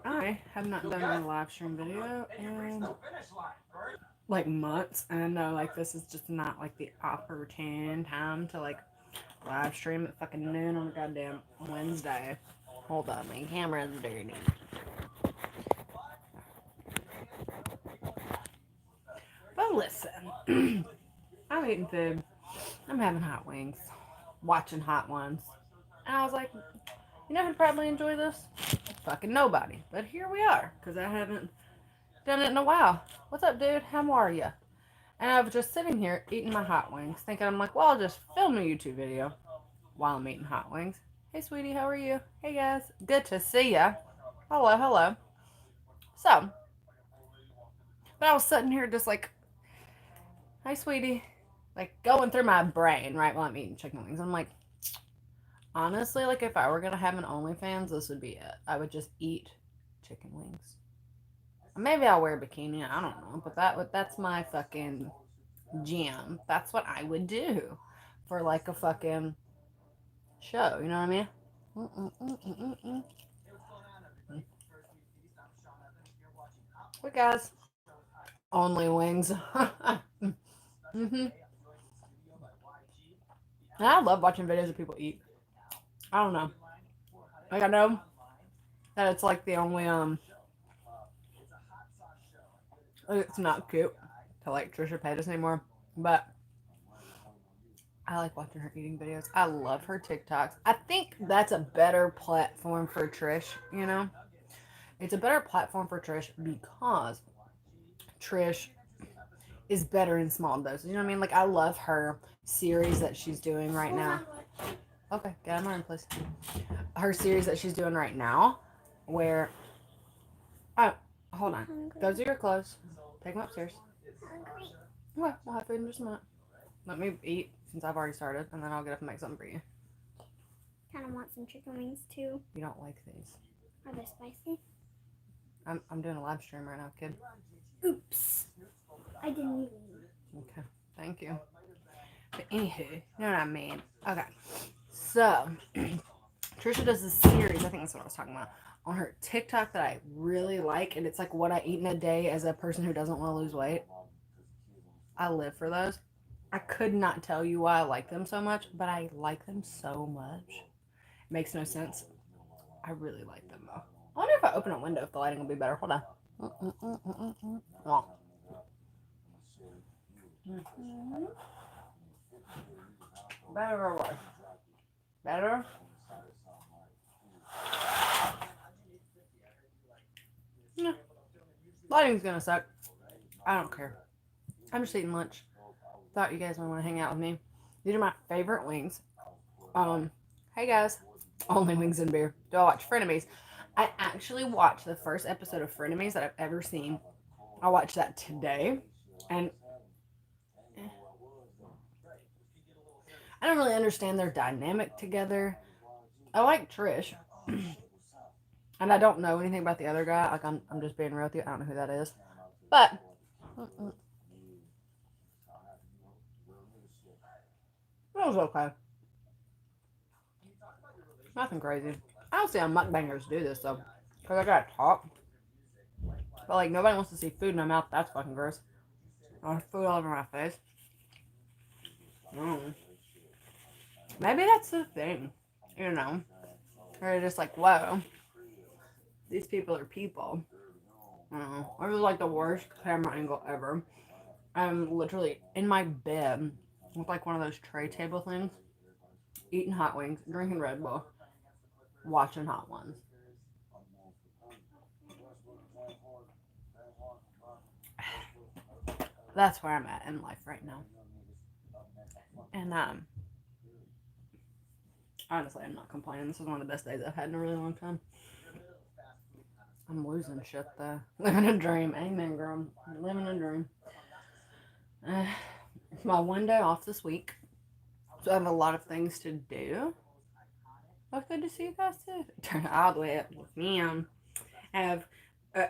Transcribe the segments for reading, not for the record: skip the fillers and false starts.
I have not done a live stream video in like months, and I know like this is just not like the opportune time to like live stream at fucking noon on a goddamn Wednesday. Hold on, my camera's dirty. But listen, I'm eating food. I'm having hot wings, watching hot ones, and I was like, you know who'd probably enjoy this? Fucking nobody. But here we are, because I haven't done it in a while. What's up, dude? How are you? And I was just sitting here eating my hot wings, thinking, I'm like, well, I'll just film a YouTube video while I'm eating hot wings. Hey, sweetie, how are you? Hey, guys. Good to see ya. Hello, hello. So, but I was sitting here just like, hey, sweetie. Like, going through my brain, right, while I'm eating chicken wings. I'm like, honestly, like, if I were going to have an OnlyFans, this would be it. I would just eat chicken wings. Maybe I'll wear a bikini. I don't know. But that's my fucking jam. That's what I would do for like a fucking show. You know what I mean? What guys? Only wings. And I love watching videos of people eat. I don't know. Like I know that it's like the only it's not cute to like Trisha Paytas anymore, but I like watching her eating videos. I love her TikToks. I think that's a better platform for Trish, you know? It's a better platform for Trish because Trish is better in small doses. You know what I mean? Like, I love her series that she's doing right now. Okay, get out of my room, please. Her series that she's doing right now, where. Oh, hold on. Go do your clothes. Take them upstairs. Well, we'll have food in just a minute. Let me eat since I've already started, and then I'll get up and make something for you. Kind of want some chicken wings too. You don't like these. Are they spicy? I'm doing a live stream right now, kid. Oops. I didn't even. Okay, thank you. But anywho, you know what I mean. Okay, so Trisha does this series. I think that's what I was talking about on her TikTok that I really like, and it's like what I eat in a day as a person who doesn't want to lose weight. I live for those. I could not tell you why I like them so much, but I like them so much. It makes no sense. I really like them though. I wonder if I open a window if the lighting will be better. Hold on. Oh. Better or worse? Better? Yeah. Lighting's gonna suck. I don't care. I'm just eating lunch. Thought you guys might want to hang out with me. These are my favorite wings. Hey guys. Only wings and beer. Do I watch Frenemies? I actually watched the first episode of Frenemies that I've ever seen. I watched that today. And I don't really understand their dynamic together. I like Trish. And I don't know anything about the other guy. Like, I'm just being real with you. I don't know who that is. But it was okay. Nothing crazy. I don't see how mukbangers do this, though. Because I gotta talk. But, like, nobody wants to see food in my mouth. That's fucking gross. There's food all over my face. Maybe that's the thing. You know? They're just like, whoa. These people are people. It was like the worst camera angle ever. I'm literally in my bed with like one of those tray table things, eating hot wings, drinking Red Bull, watching hot ones. That's where I'm at in life right now. And honestly, I'm not complaining. This is one of the best days I've had in a really long time. I'm losing shit though. Living a dream. Amen, girl. Living a dream. It's my one day off this week. So I have a lot of things to do. Oh, good to see you guys too. Turn all the way up with me. I have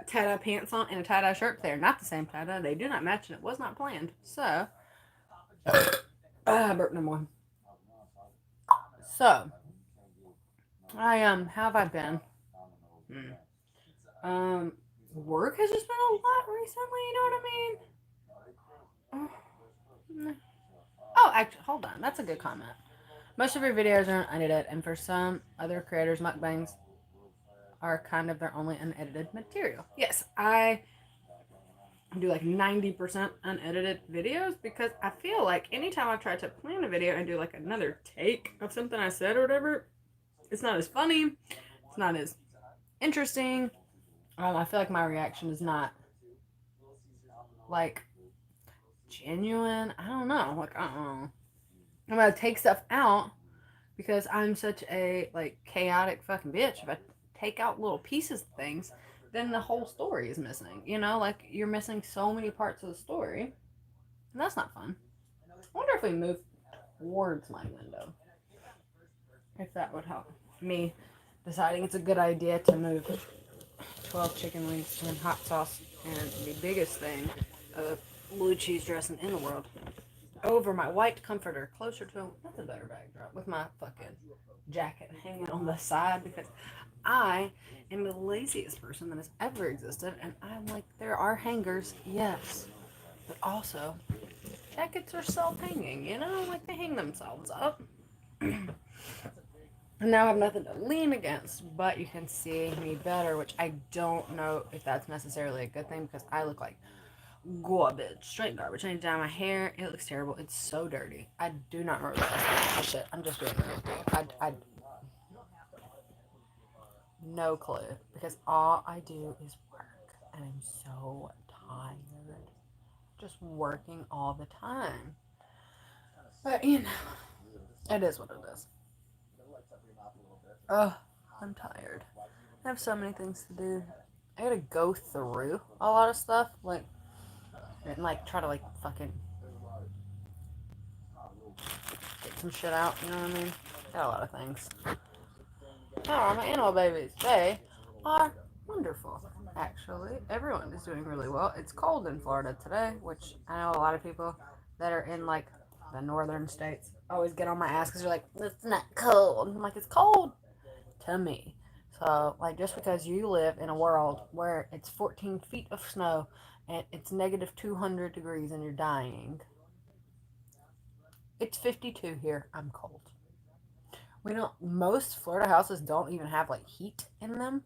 tie-dye pants on and a tie-dye shirt. They are not the same tie-dye. They do not match and it was not planned. So, I burped no more. So, how have I been? Work has just been a lot recently, you know what I mean? Oh, actually, hold on. That's a good comment. Most of your videos are unedited, and for some other creators, mukbangs are kind of their only unedited material. Yes, I do like 90% unedited videos because I feel like anytime I try to plan a video and do like another take of something I said or whatever, it's not as funny, it's not as interesting. I feel like my reaction is not like genuine. I don't know. Like, I don't know. I'm gonna take stuff out because I'm such a like chaotic fucking bitch. If I take out little pieces of things, then the whole story is missing. You know, like you're missing so many parts of the story, and that's not fun. I wonder if we move towards my window, if that would help me deciding it's a good idea to move 12 chicken wings and hot sauce and the biggest thing of blue cheese dressing in the world over my white comforter closer to that's a better backdrop with my fucking jacket hanging on the side because I am the laziest person that has ever existed and I'm like there are hangers, yes, but also jackets are self-hanging, you know, like they hang themselves up. And now I have nothing to lean against, but you can see me better, which I don't know if that's necessarily a good thing because I look like garbage, straight garbage. I need to dye my hair. It looks terrible. It's so dirty. I do not remember the shit. I'm just doing it. I no clue because all I do is work and I'm so tired. Just working all the time. But you know, it is what it is. Oh, I'm tired. I have so many things to do. I gotta go through a lot of stuff, like, and like try to like fucking get some shit out. You know what I mean? Got a lot of things. How are my animal babies? They are wonderful. Actually, everyone is doing really well. It's cold in Florida today, which I know a lot of people that are in like the northern states always get on my ass because they're like, "It's not cold." I'm like, "It's cold to me." So, like, just because you live in a world where it's 14 feet of snow and it's negative 200 degrees and you're dying, it's 52 here. I'm cold. We don't, most Florida houses don't even have like heat in them.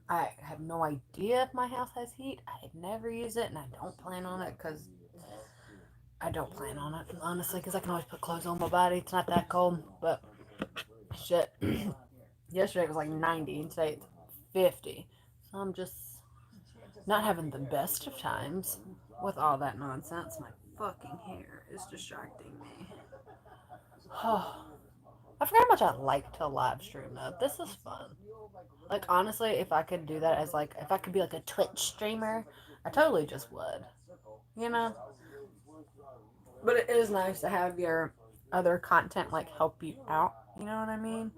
I have no idea if my house has heat. I had never used it and I don't plan on it because I don't plan on it, honestly, because I can always put clothes on my body. It's not that cold, but shit. Yesterday it was like 90 and today it's 50. So I'm just not having the best of times with all that nonsense. My fucking hair is distracting me. Oh, I forgot how much I like to live stream though. This is fun. Like honestly, if I could do that as like if I could be like a Twitch streamer, I totally just would. You know? But it is nice to have your other content like help you out. You know what I mean?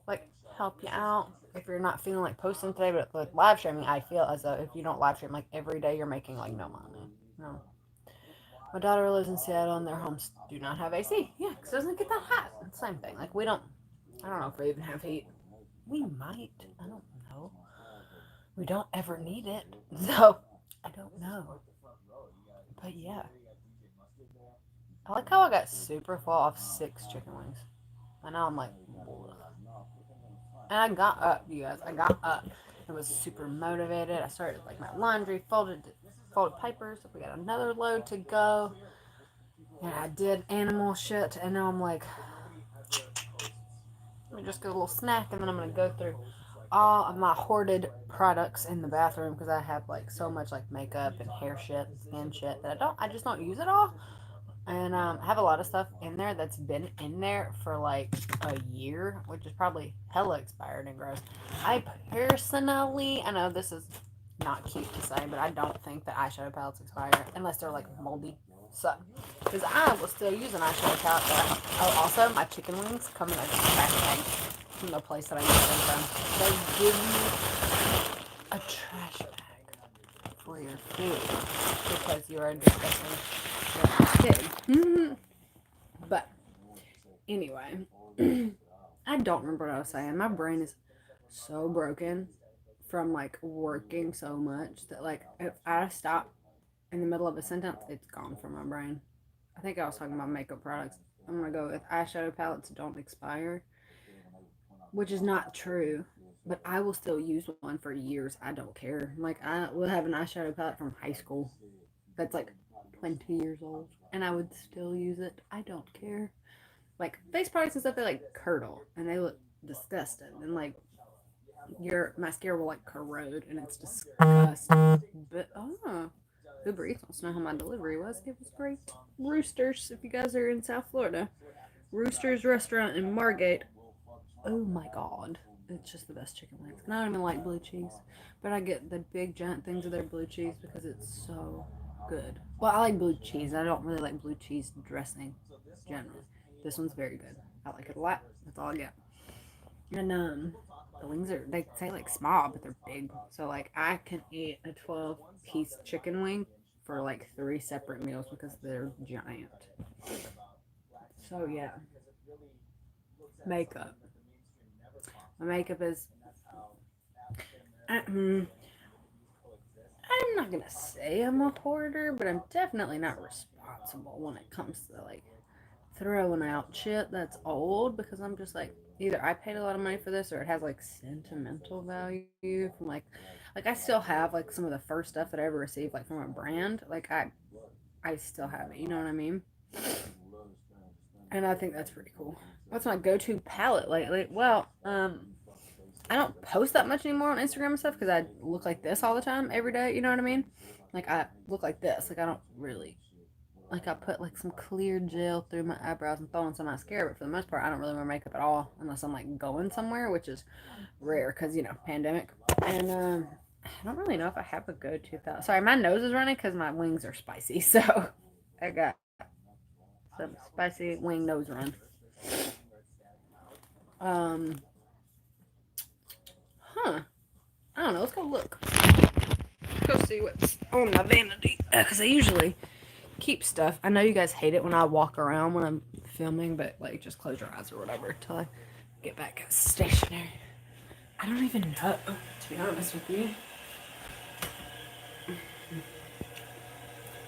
Like help you out. If you're not feeling like posting today, but like live streaming, I feel as though if you don't live stream like every day, you're making like no money. No. My daughter lives in Seattle and their homes do not have AC. Yeah, because it doesn't get that hot. Same thing. Like we don't, I don't know if we even have heat. We might. I don't know. We don't ever need it. So I don't know. But yeah. I like how I got super full off 6 chicken wings. And now I'm like, ugh. And I got up, you guys. I got up. I was super motivated. I started like my laundry, folded papers. We got another load to go. And I did animal shit. And now I'm like, let me just get a little snack. And then I'm going to go through all of my hoarded products in the bathroom because I have like so much like makeup and hair shit and skin shit that I just don't use it all. And I have a lot of stuff in there that's been in there for like a year, which is probably hella expired and gross. I personally, I know this is not cute to say, but I don't think that eyeshadow palettes expire unless they're like moldy. So, because I will still use an eyeshadow palette. Oh, also, my chicken wings come in a trash bag from the place that I get them from. They give you a trash bag for your food because you are disgusting kid. But anyway, I don't remember what I was saying. My brain is so broken. from like working so much that like if I stop in the middle of a sentence, it's gone from my brain. I think I was talking about makeup products. I'm gonna go with eyeshadow palettes don't expire, which is not true. But I will still use one for years. I don't care. Like I will have an eyeshadow palette from high school that's like 20 years old, and I would still use it. I don't care. Like face products and stuff, they like curdle and they look disgusting, and like your mascara will like corrode, and it's disgusting. But Uber Eats wants to know how my delivery was. It was great. Roosters, if you guys are in South Florida, Roosters Restaurant in Margate. Oh my god, it's just the best chicken wings. And I don't even like blue cheese, but I get the big giant things of their blue cheese because it's so good. Well, I like blue cheese. I don't really like blue cheese dressing generally. This one's very good. I like it a lot. That's all I get. And the wings are, they say like small, but they're big. So like I can eat a 12-piece chicken wing for like 3 separate meals because they're giant. So yeah. Makeup. My makeup is I'm not gonna say I'm a hoarder, but I'm definitely not responsible when it comes to like throwing out shit that's old, because I'm just like, either I paid a lot of money for this or it has like sentimental value from like I still have like some of the first stuff that I ever received like from a brand. Like I still have it, you know what I mean? And I think that's pretty cool. What's my go-to palette lately? Well, I don't post that much anymore on Instagram and stuff because I look like this all the time, every day. You know what I mean? Like I look like this. Like I don't really, like I put like some clear gel through my eyebrows and throw on some mascara. But for the most part, I don't really wear makeup at all unless I'm like going somewhere, which is rare because pandemic. And I don't really know if I have a go-to palette. Sorry, my nose is running because my wings are spicy. So I got some spicy wing nose run. I don't know. Let's go look. Let's go see what's on my vanity. Because I usually keep stuff. I know you guys hate it when I walk around when I'm filming, but like just close your eyes or whatever until I get back stationary. I don't even know, to be honest with you.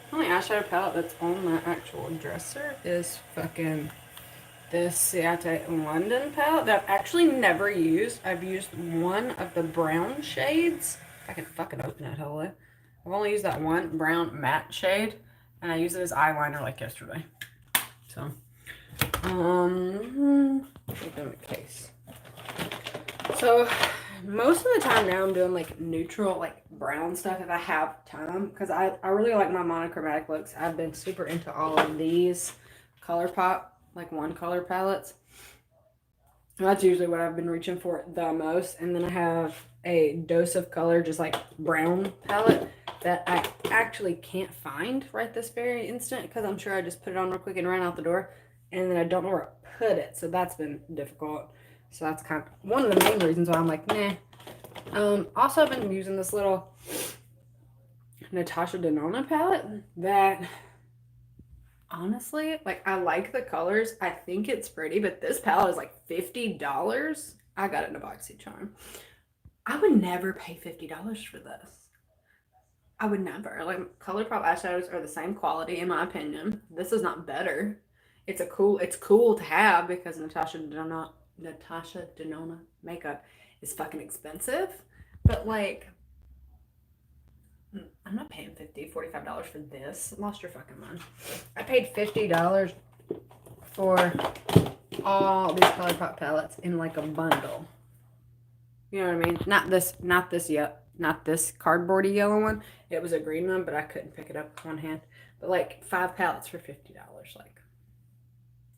The only eyeshadow palette that's on my actual dresser is fucking this Ciate London palette that I've actually never used. I've used one of the brown shades. If I can fucking open it, hello. I've only used that one brown matte shade, and I used it as eyeliner like yesterday. So, put in a case. So, most of the time now I'm doing like neutral, like brown stuff if I have time, because I really like my monochromatic looks. I've been super into all of these ColourPop like one color palettes. That's usually what I've been reaching for the most. And then I have a Dose of Color, just like brown palette that I actually can't find right this very instant because I'm sure I just put it on real quick and ran out the door, and then I don't know where to put it. So that's been difficult. So that's kind of one of the main reasons why I'm like, nah. Also, I've been using this little Natasha Denona palette that, honestly, like, I like the colors. I think it's pretty, but this palette is like $50. I got it in a BoxyCharm. I would never pay $50 for this. I would never. Like, ColourPop eyeshadows are the same quality, in my opinion. This is not better. It's cool to have because Natasha Denona makeup is fucking expensive. But, like, I'm not paying $45 for this. Lost your fucking mind. I paid $50 for all these ColourPop palettes in like a bundle. You know what I mean? Not this cardboardy yellow one. It was a green one, but I couldn't pick it up with one hand. But like 5 palettes for $50, like,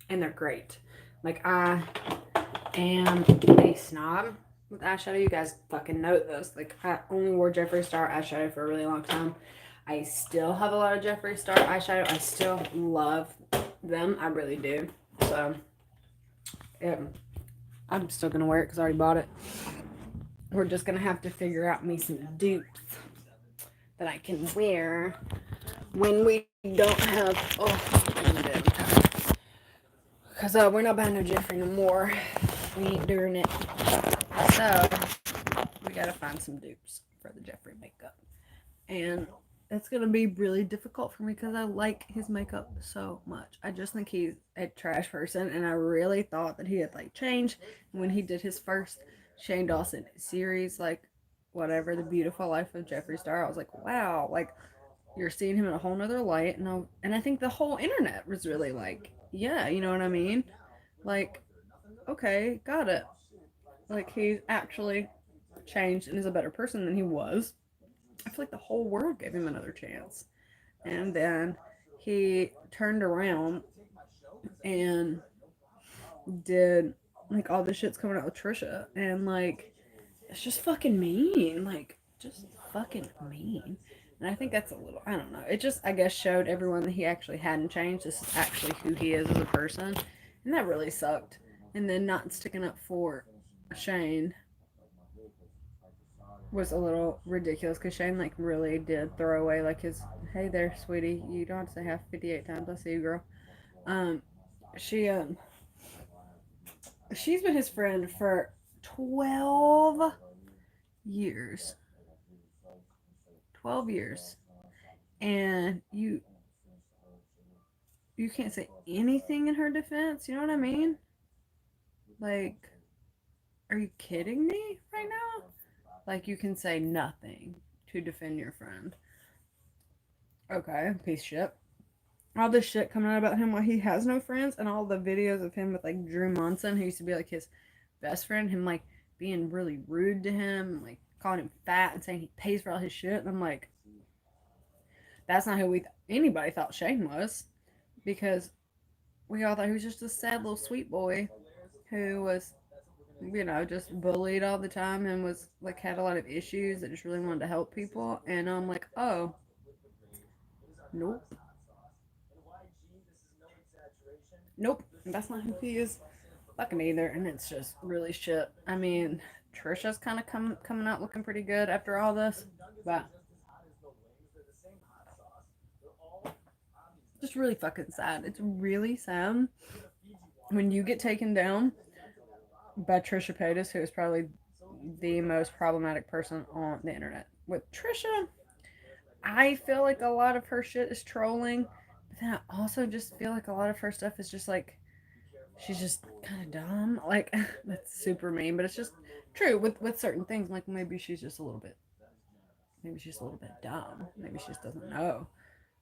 and they're great. Like, I am a snob with eyeshadow. You guys fucking know this. Like, I only wore Jeffree Star eyeshadow for a really long time. I still have a lot of Jeffree Star eyeshadow. I still love them. I really do. So, yeah, I'm still going to wear it because I already bought it. We're just going to have to figure out me some dupes that I can wear when we don't have, because we're not buying no Jeffree no more. We ain't doing it. So, we gotta find some dupes for the Jeffree makeup. And it's gonna be really difficult for me because I like his makeup so much. I just think he's a trash person, and I really thought that he had like changed when he did his first Shane Dawson series, like whatever, The Beautiful Life of Jeffree Star. I was like, wow, like you're seeing him in a whole nother light, and I think the whole internet was really like, yeah, you know what I mean? Like, okay, got it. Like he's actually changed and is a better person than he was. I feel like the whole world gave him another chance. And then he turned around and did like all this shit's coming out with Trisha. And like, it's just fucking mean. Like, just fucking mean. And I think that's a little, I don't know. It just, I guess, showed everyone that he actually hadn't changed. This is actually who he is as a person. And that really sucked. And then not sticking up for Shane was a little ridiculous because Shane like really did throw away like his hey there sweetie, you don't have to say half 58 times, I see you girl. um she she's been his friend for 12 years. 12 years. And you can't say anything in her defense, you know what I mean? Like, are you kidding me right now? Like, you can say nothing to defend your friend. Okay, piece of shit. All this shit coming out about him while he has no friends, and all the videos of him with like Drew Monson, who used to be like his best friend, him like being really rude to him, like calling him fat and saying he pays for all his shit. And I'm like, that's not who anybody thought Shane was, because we all thought he was just a sad little sweet boy who was, just bullied all the time and was like had a lot of issues that just really wanted to help people. And I'm like, oh, nope. Nope, that's not who he is fucking either, and it's just really shit. I mean, Trisha's kind of coming out looking pretty good after all this, but just really fucking sad. It's really sad when you get taken down by Trisha Paytas, who is probably the most problematic person on the internet. With Trisha, I feel like a lot of her shit is trolling, but then I also just feel like a lot of her stuff is just like she's just kind of dumb. Like that's super mean, but it's just true with certain things. Like maybe she's a little bit dumb. Maybe she just doesn't know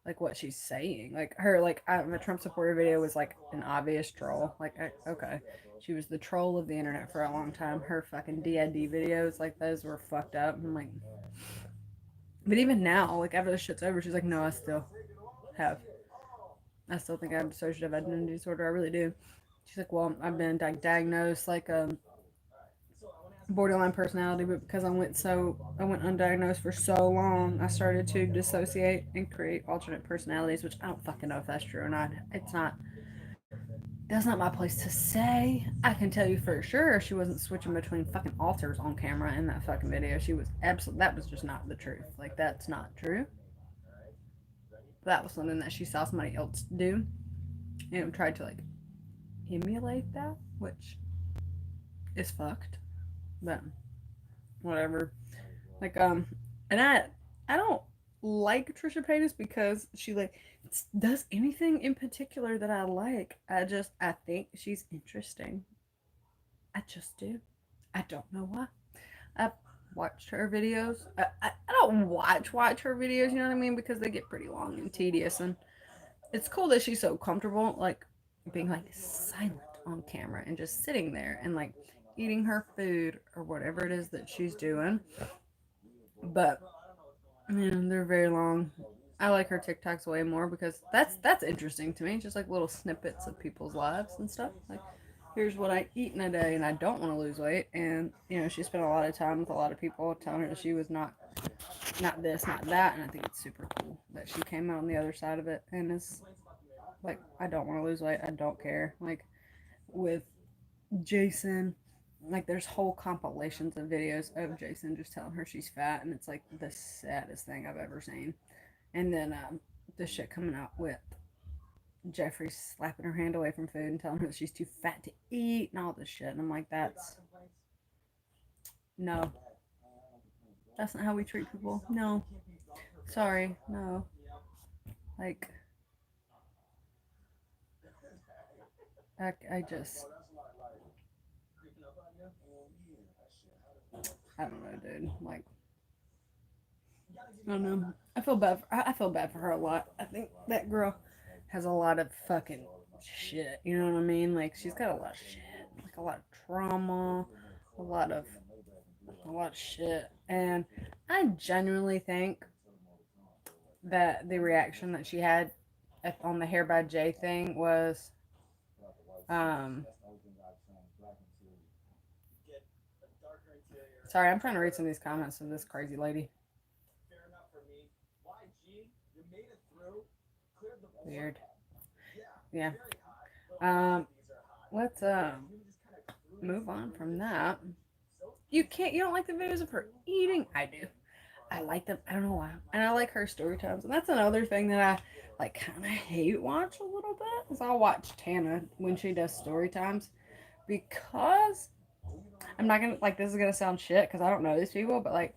like what she's saying. Like her the Trump supporter video was like an obvious troll. Like okay, she was the troll of the internet for a long time. Her fucking DID videos like those were fucked up. I'm like, but even now, like after this shit's over, she's like, no, have. I still think I have dissociative identity disorder. I really do. She's like, well, I've been diagnosed like borderline personality, but because I went undiagnosed for so long, I started to dissociate and create alternate personalities, which I don't fucking know if that's true or not. That's not my place to say. I can tell you for sure she wasn't switching between fucking alters on camera in that fucking video. She was absolutely, that was just not the truth. Like, that's not true. That was something that she saw somebody else do and tried to like emulate that, which is fucked. But whatever. Like and I don't like Trisha Paytas because she like does anything in particular that I like. I think she's interesting. I just do. I don't know why. I've watched her videos. I don't watch her videos, you know what I mean? Because they get pretty long and tedious, and it's cool that she's so comfortable like being like silent on camera and just sitting there and like eating her food or whatever it is that she's doing. But man, they're very long. I like her TikToks way more because that's interesting to me. Just like little snippets of people's lives and stuff. Like, here's what I eat in a day, and I don't want to lose weight. And she spent a lot of time with a lot of people telling her that she was not this, not that. And I think it's super cool that she came out on the other side of it and is like, I don't want to lose weight. I don't care. Like with Jason, like there's whole compilations of videos of Jason just telling her she's fat, and it's like the saddest thing I've ever seen. And then the shit coming out with Jeffrey slapping her hand away from food and telling her that she's too fat to eat and all this shit. And I'm like, that's no, That's not how we treat people. No. Sorry. No. Like, I just, I don't know, dude. Like, I don't know. I feel bad for her a lot. I think that girl has a lot of fucking shit. You know what I mean? Like, she's got a lot of shit. Like, a lot of trauma. A lot of, a lot of shit. And I genuinely think that the reaction that she had on the Hair by Jay thing was, um, sorry, I'm trying to read some of these comments of this crazy lady. Weird. Yeah. Um, let's move on from that. You don't like the videos of her eating? I do. I like them. I don't know why. And I like her story times. And that's another thing that I like kind of hate watch a little bit. Is I'll watch Tana when she does story times because I'm not gonna like this is gonna sound shit because I don't know these people, but like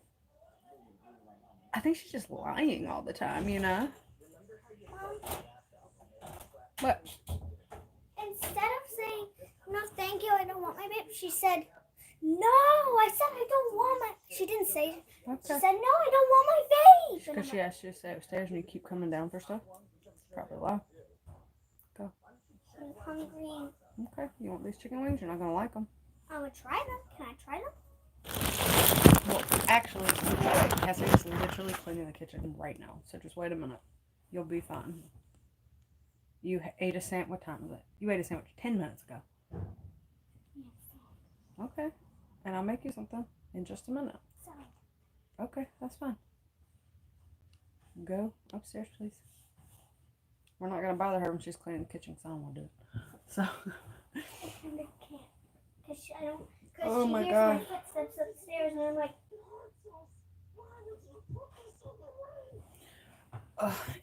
I think she's just lying all the time, you know? What? Instead of saying, no, thank you, I don't want my babe, she said, no, I said I don't want my. She didn't say. Okay. She said, no, I don't want my babe. Because she asked you to stay upstairs and you keep coming down for stuff? Probably why. Go. I'm hungry. Okay. You want these chicken wings? You're not going to like them. I would try them. Can I try them? Well, actually, Cassie's literally cleaning the kitchen right now. So just wait a minute. You'll be fine. You ate a sandwich. What time was it? You ate a sandwich 10 minutes ago. Yes. Okay. And I'll make you something in just a minute. Sorry. Okay, that's fine. Go upstairs, please. We're not going to bother her when she's cleaning the kitchen because I don't want to do it. So. I kind of can't. Because I don't. Because Oh she my hears God. my footsteps upstairs and I'm like.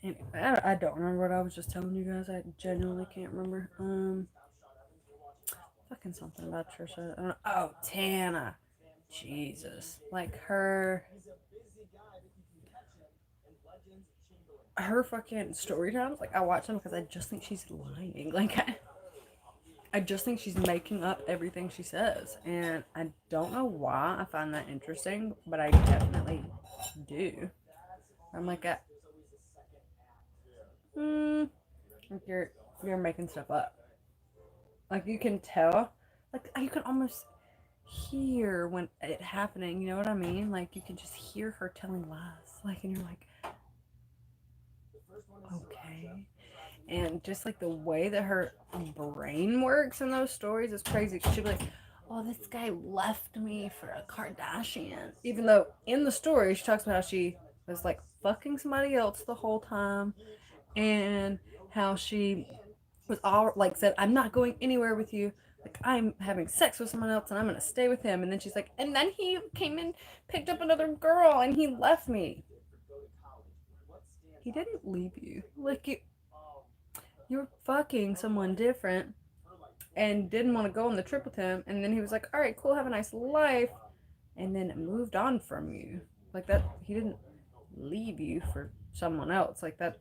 Anyway, I don't remember what I was just telling you guys. I genuinely can't remember. Fucking something about Trisha. I don't know. Oh, Tana. Jesus. Like her fucking story times. Like I watch them because I just think she's lying. Like I just think she's making up everything she says, and I don't know why I find that interesting, but I definitely do. I'm like, you're making stuff up. Like you can tell, like you can almost hear when it happening. You know what I mean? Like you can just hear her telling lies. Like, and you're like, okay. And just like the way that her brain works in those stories is crazy. She'd be like, oh, this guy left me for a Kardashian. Even though in the story she talks about how she was like fucking somebody else the whole time, and how she was all like said, I'm not going anywhere with you. Like I'm having sex with someone else and I'm gonna stay with him. And then she's like, and then he came and picked up another girl and he left me. He didn't leave you. Like you were fucking someone different and didn't want to go on the trip with him. And then he was like, all right, cool, have a nice life. And then moved on from you. Like that, he didn't leave you for someone else. Like that,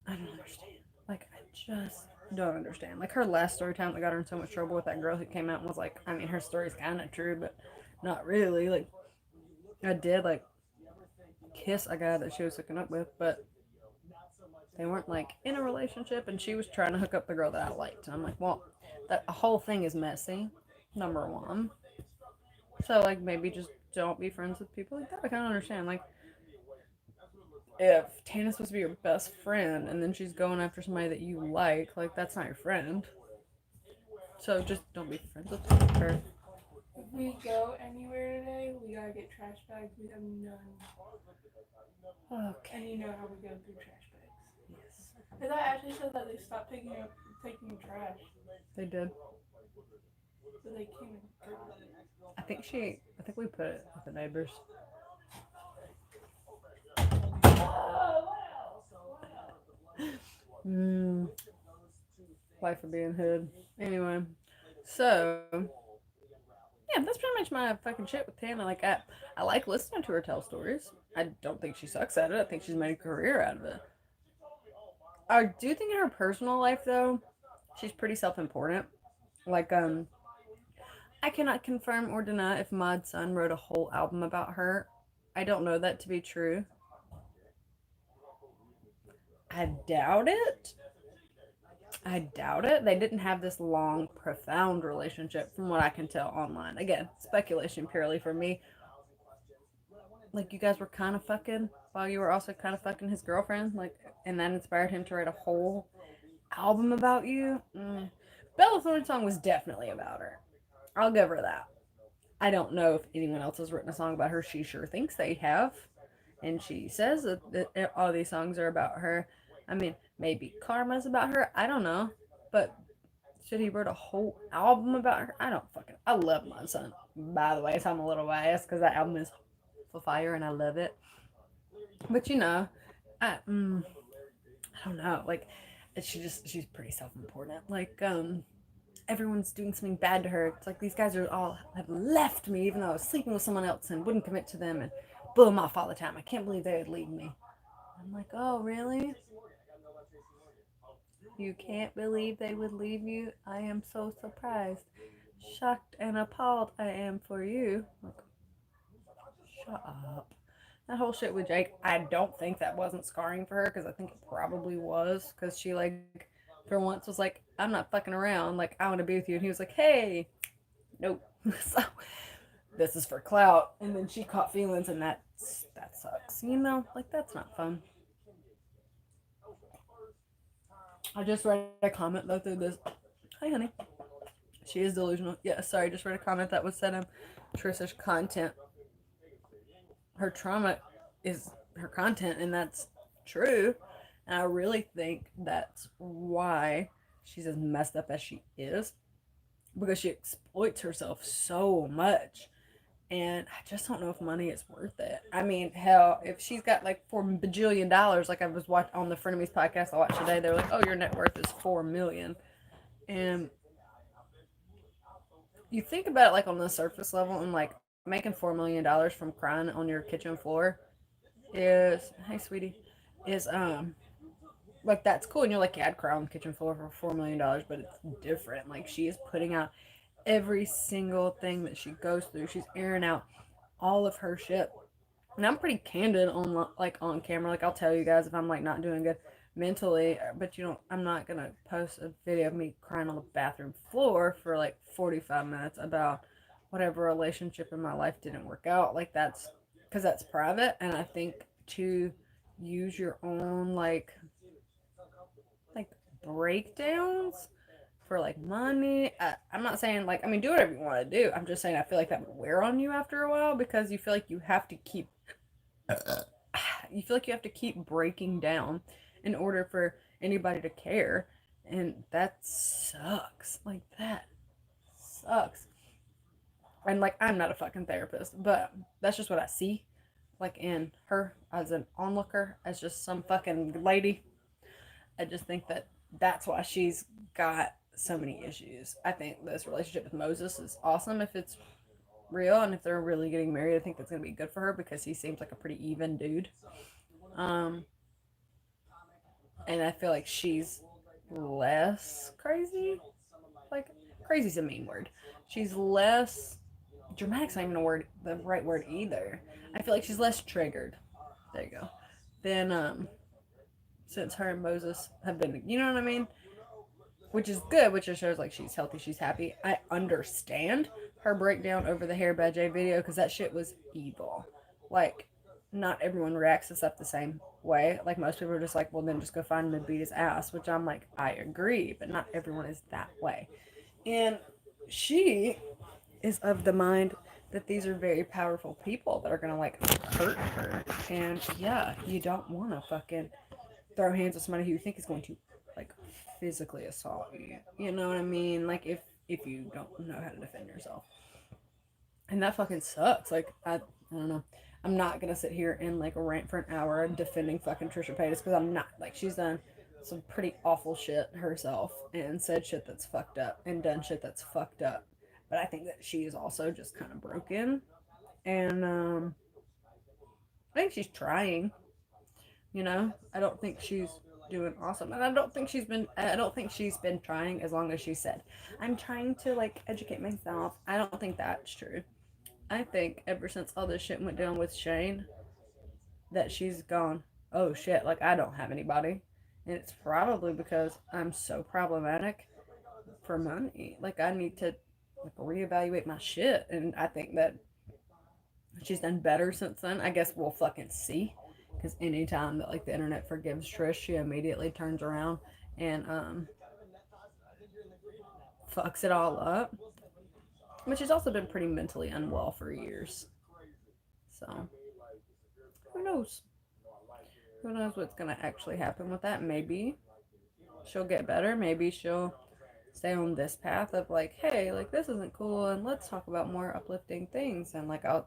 I don't understand. Like, I just don't understand. Like, her last story time that got her in so much trouble with that girl who came out and was like, I mean, her story's kind of true, but not really. Like, I did, like, kiss a guy that she was hooking up with, but they weren't, like, in a relationship, and she was trying to hook up the girl that I liked. And I'm like, well, that whole thing is messy, number one. So, like, maybe just don't be friends with people like that. I kind of understand. Like, if Tana's supposed to be your best friend and then she's going after somebody that you like that's not your friend. So just don't be friends with her. If we go anywhere today, we gotta get trash bags. We have none. Okay. And you know how we go through trash bags. Yes. Because I actually said that they stopped taking trash. They did. So they came and got it. I think we put it with the neighbors. Life of being hood. Anyway, so yeah, that's pretty much my fucking shit with Tana. Like, I like listening to her tell stories. I don't think she sucks at it. I think she's made a career out of it. I do think in her personal life, though, she's pretty self-important. Like, I cannot confirm or deny if Mod Sun wrote a whole album about her. I don't know that to be true. I doubt it. I doubt it. They didn't have this long, profound relationship from what I can tell online. Again, speculation purely for me. Like, you guys were kind of fucking while you were also kind of fucking his girlfriend. Like, and that inspired him to write a whole album about you. Bella Thorne's song was definitely about her. I'll give her that. I don't know if anyone else has written a song about her. She sure thinks they have. And she says that all these songs are about her. I mean, maybe Karma's about her. I don't know. But should he wrote a whole album about her? I don't fucking. I love my son, by the way, so I'm a little biased because that album is for fire and I love it. But you know, I don't know. Like, she's pretty self-important. Like, everyone's doing something bad to her. It's like these guys are all have left me, even though I was sleeping with someone else and wouldn't commit to them and blew them off all the time. I can't believe they would leave me. I'm like, oh, really? You can't believe they would leave you? I am so surprised. Shocked and appalled I am for you. Like, shut up. That whole shit with Jake, I don't think that wasn't scarring for her because I think it probably was because she, like, for once was like, I'm not fucking around. Like, I want to be with you. And he was like, hey, nope. So, this is for clout. And then she caught feelings and that sucks. You know, like, that's not fun. I just read a comment though through this. Hi, honey. She is delusional. Yeah, sorry, just read a comment that was said Trisha's content. Her trauma is her content, and that's true. And I really think that's why she's as messed up as she is. Because she exploits herself so much. And I just don't know if money is worth it. I mean, hell, if she's got like $4 bajillion, like I was watching on the Frenemies podcast I watched today, they were like, oh, your net worth is $4 million. And you think about it like on the surface level, and like making $4 million from crying on your kitchen floor is, hey, sweetie, is, like, that's cool. And you're like, yeah, I'd cry on the kitchen floor for $4 million, but it's different. Like, she is putting out every single thing that she goes through. She's airing out all of her shit. And I'm pretty candid on, like, on camera. Like, I'll tell you guys if I'm, like, not doing good mentally, but you know, I'm not gonna post a video of me crying on the bathroom floor for like 45 minutes about whatever relationship in my life didn't work out. Like, that's because that's private. And I think to use your own like breakdowns for like money, I'm not saying like, I mean, do whatever you want to do. I'm just saying I feel like that would wear on you after a while because you feel like you have to keep breaking down in order for anybody to care. And that sucks. Like, that sucks. And like, I'm not a fucking therapist, but that's just what I see. Like, in her as an onlooker, as just some fucking lady. I just think that that's why she's got so many issues. I think this relationship with Moses is awesome if it's real and if they're really getting married. I think that's gonna be good for her because he seems like a pretty even dude. And I feel like she's less crazy. Like, crazy's a mean word. She's less dramatic's not even the right word either. I feel like she's less triggered. There you go. Then since her and Moses have been, you know what I mean? Which is good, which just shows like she's healthy, she's happy. I understand her breakdown over the Hair by J video because that shit was evil. Like, not everyone reacts to stuff the same way. Like, most people are just like, well, then just go find him and beat his ass, which I'm like, I agree, but not everyone is that way. And she is of the mind that these are very powerful people that are gonna like hurt her. And yeah, you don't want to fucking throw hands with somebody who you think is going to like physically assault you. You know what I mean? Like, if you don't know how to defend yourself. And that fucking sucks. Like, I don't know. I'm not gonna sit here and like rant for an hour defending fucking Trisha Paytas because I'm not. Like, she's done some pretty awful shit herself and said shit that's fucked up and done shit that's fucked up. But I think that she is also just kind of broken. And I think she's trying, you know? I don't think she's doing awesome. And I don't think she's been trying as long as she said. I'm trying to like educate myself. I don't think that's true. I think ever since all this shit went down with Shane, that she's gone, oh shit, like I don't have anybody. And it's probably because I'm so problematic for money. Like I need to like reevaluate my shit. And I think that she's done better since then. I guess we'll fucking see. Because anytime that like the internet forgives Trish, she immediately turns around and fucks it all up. But she's also been pretty mentally unwell for years. So who knows? Who knows what's gonna actually happen with that? Maybe she'll get better. Maybe she'll stay on this path of like, hey, like this isn't cool, and let's talk about more uplifting things. And like, I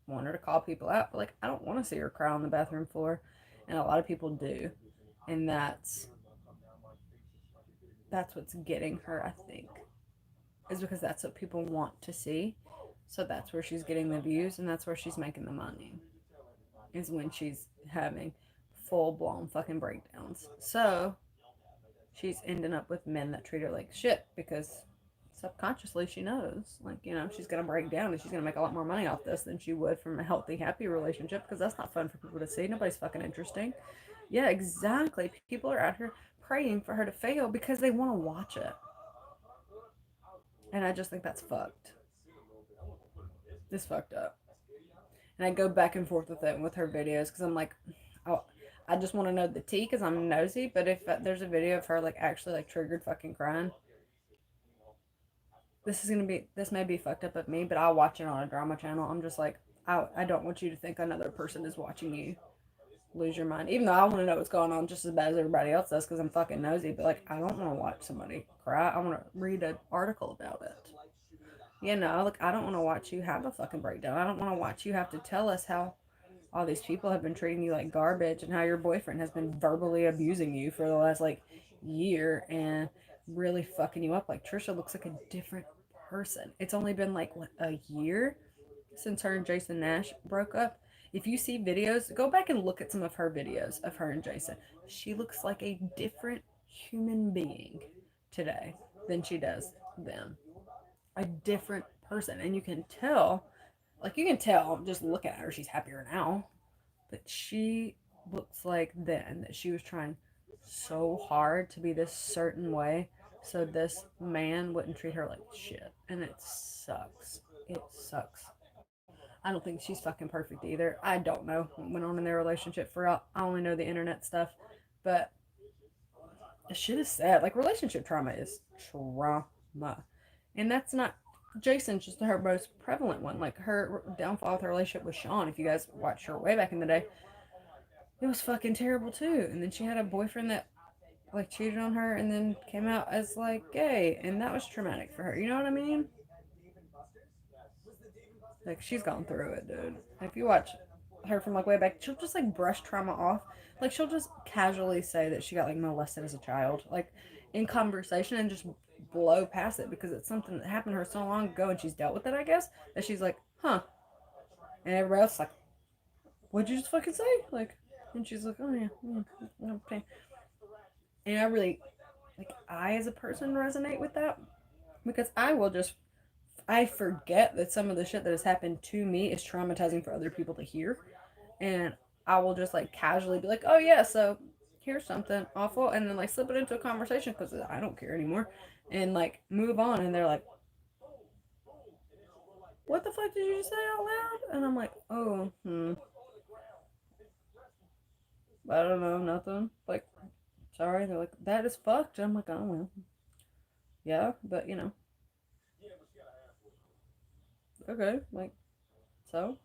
want her to call people out, but like, I don't want to see her cry on the bathroom floor, and a lot of people do, and that's what's getting her. I think is because that's what people want to see. So that's where she's getting the views, and that's where she's making the money. Is when she's having full blown fucking breakdowns. So she's ending up with men that treat her like shit because subconsciously she knows, like, you know, she's gonna break down and she's gonna make a lot more money off this than she would from a healthy, happy relationship because that's not fun for people to see. Nobody's fucking interesting. Yeah, exactly. People are out here praying for her to fail because they want to watch it. And I just think that's fucked. It's fucked up. And I go back and forth with it with her videos because I'm like, oh, I just want to know the tea because I'm nosy. But if there's a video of her like actually like triggered fucking crying, this may be fucked up at me, but I'll watch it on a drama channel. I'm just like, I don't want you to think another person is watching you lose your mind. Even though I want to know what's going on just as bad as everybody else does because I'm fucking nosy. But like, I don't want to watch somebody cry. I want to read an article about it. You know, like I don't want to watch you have a fucking breakdown. I don't want to watch you have to tell us how all these people have been treating you like garbage and how your boyfriend has been verbally abusing you for the last like year and really fucking you up. Like Trisha looks like a different person. It's only been like what, a year since her and Jason Nash broke up. If you see videos, go back and look at some of her videos of her and Jason. She looks like a different human being today than she does then. A different person. And you can tell, like you can tell just looking at her, she's happier now. But she looks like then that she was trying so hard to be this certain way so this man wouldn't treat her like shit. And it sucks. It sucks. I don't think she's fucking perfect either. I don't know what went on in their relationship for I only know the internet stuff. But the shit is sad. Like relationship trauma is trauma. And that's not Jason's just her most prevalent one. Like her downfall with her relationship with Sean, if you guys watched her way back in the day, it was fucking terrible too. And then she had a boyfriend that like cheated on her and then came out as like gay, and that was traumatic for her. You know what I mean? Like she's gone through it, dude. If you watch her from like way back, she'll just like brush trauma off. Like she'll just casually say that she got like molested as a child, like in conversation, and just blow past it because it's something that happened to her so long ago and she's dealt with it, I guess, that she's like, huh. And everybody else is like, what'd you just fucking say? Like, and she's like, oh yeah, okay. And I really, like, I as a person resonate with that because I forget that some of the shit that has happened to me is traumatizing for other people to hear. And I will just like casually be like, oh yeah, so here's something awful. And then like slip it into a conversation because I don't care anymore. And like move on. And they're like, what the fuck did you just say out loud? And I'm like, oh, I don't know, nothing. Like, sorry. They're like, that is fucked. I'm like, oh, well. Yeah, but you know. Okay, like, so?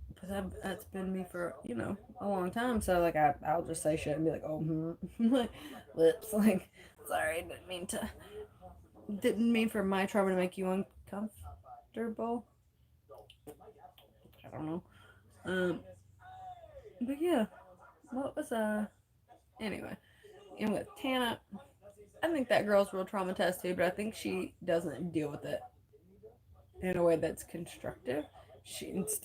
Because that's been me for, you know, a long time. So, like, I'll just say shit and be like, oh, like, lips. Like, sorry, didn't mean for my trauma to make you uncomfortable. I don't know. But yeah, what was, anyway. And with Tana, I think that girl's real traumatized too, but I think she doesn't deal with it in a way that's constructive.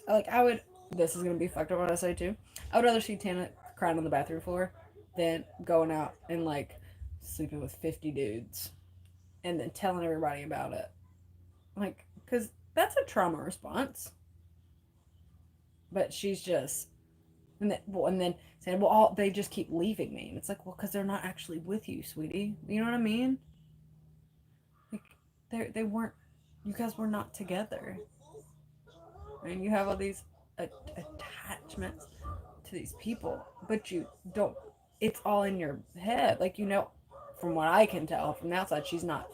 I would. This is gonna be fucked up what I say too. I would rather see Tana crying on the bathroom floor than going out and like sleeping with 50 dudes and then telling everybody about it. Like, because that's a trauma response. But she's just and then saying, "Well, they just keep leaving me," and it's like, "Well, because they're not actually with you, sweetie." You know what I mean? Like, they weren't. You guys were not together, and you have all these attachments to these people, but you don't. It's all in your head, like from what I can tell from the outside, she's not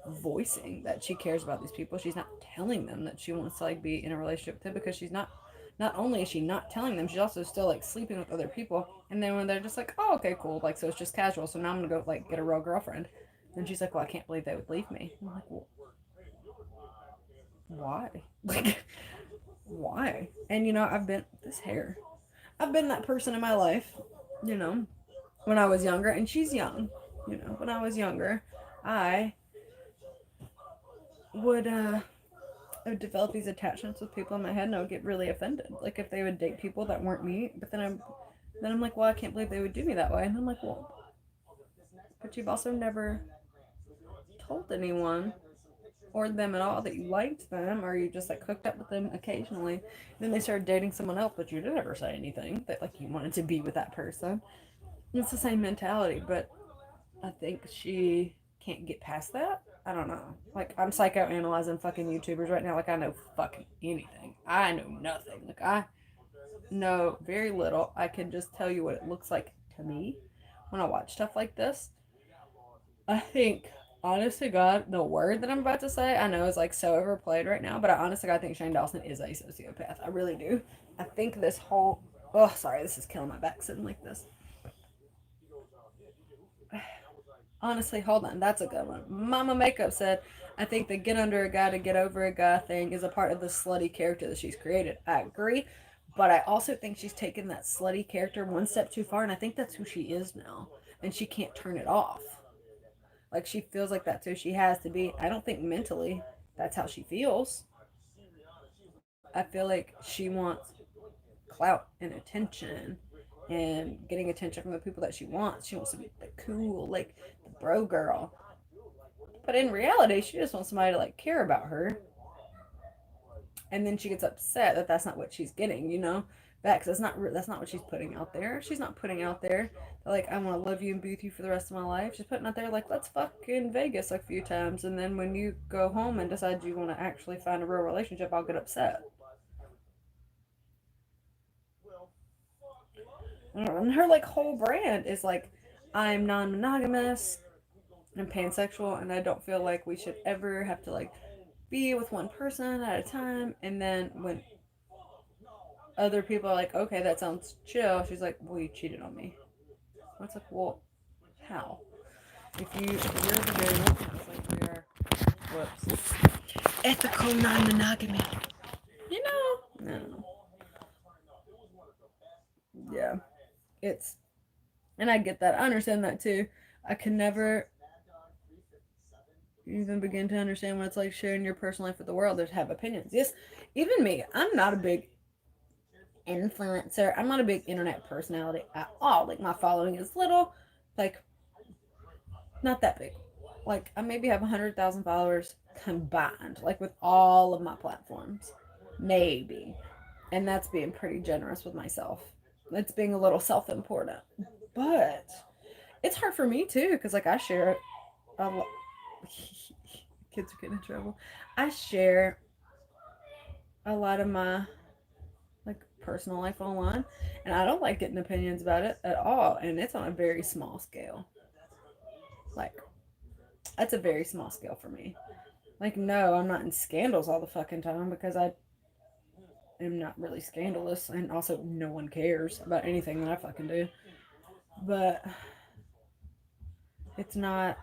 voicing that she cares about these people. She's not telling them that she wants to like be in a relationship with them because she's not. Not only is she not telling them, she's also still like sleeping with other people. And then when they're just like, "Oh, okay, cool," like so it's just casual. So now I'm gonna go like get a real girlfriend. And she's like, "Well, I can't believe they would leave me." I'm like, "Well, why? Like, why?" And I've been this hair. I've been that person in my life. You know, when I was younger, and she's young. When I was younger, I would I would develop these attachments with people in my head, and I would get really offended. Like if they would date people that weren't me, but then I'm like, well, I can't believe they would do me that way. And I'm like, well, but you've also never told anyone or them at all that you liked them, or you just like hooked up with them occasionally. And then they started dating someone else, but you didn't ever say anything that like you wanted to be with that person. And it's the same mentality, but I think she can't get past that. I don't know. Like I'm psychoanalyzing fucking YouTubers right now. Like I know fucking anything. I know nothing. Like I know very little. I can just tell you what it looks like to me when I watch stuff like this. I think, honest to God, the word that I'm about to say, I know is like so overplayed right now, but I honestly God think Shane Dawson is a sociopath. I really do. I think this whole, oh, sorry, this is killing my back sitting like this. Honestly, hold on, that's a good one. Mama Makeup said, I think the get under a guy to get over a guy thing is a part of the slutty character that she's created. I agree, but I also think she's taken that slutty character one step too far, and I think that's who she is now, and she can't turn it off. Like she feels like that's who she has to be. I don't think mentally that's how she feels. I feel like she wants clout and attention and getting attention from the people that she wants. She wants to be the cool, like the bro girl. But in reality, she just wants somebody to like care about her. And then she gets upset that that's not what she's getting. Because that's not what she's putting out there. She's not putting out there that, like, I want to love you and be with you for the rest of my life. She's putting out there like, let's fuck in Vegas a few times, and then when you go home and decide you want to actually find a real relationship, I'll get upset. And her like whole brand is like, I'm non-monogamous, I'm pansexual, and I don't feel like we should ever have to like be with one person at a time. And then when other people are like, okay, that sounds chill, she's like, well, you cheated on me. It's like, well, how? If you're the very ones, like we are, whoops, ethical non-monogamy. No. Yeah, it's, and I get that. I understand that too. I can never even begin to understand what it's like sharing your personal life with the world to have opinions. Yes, even me, I'm not a big influencer. I'm not a big internet personality at all. Like my following is little, like not that big. Like I maybe have 100,000 followers combined, like with all of my platforms, maybe, and that's being pretty generous with myself. It's being a little self-important, but it's hard for me too because like I share a lot. Kids are getting in trouble. I share a lot of my like personal life online, and I don't like getting opinions about it at all, and it's on a very small scale. Like that's a very small scale for me. Like no, I'm not in scandals all the fucking time because I am not really scandalous, and also no one cares about anything that I fucking do. But it's not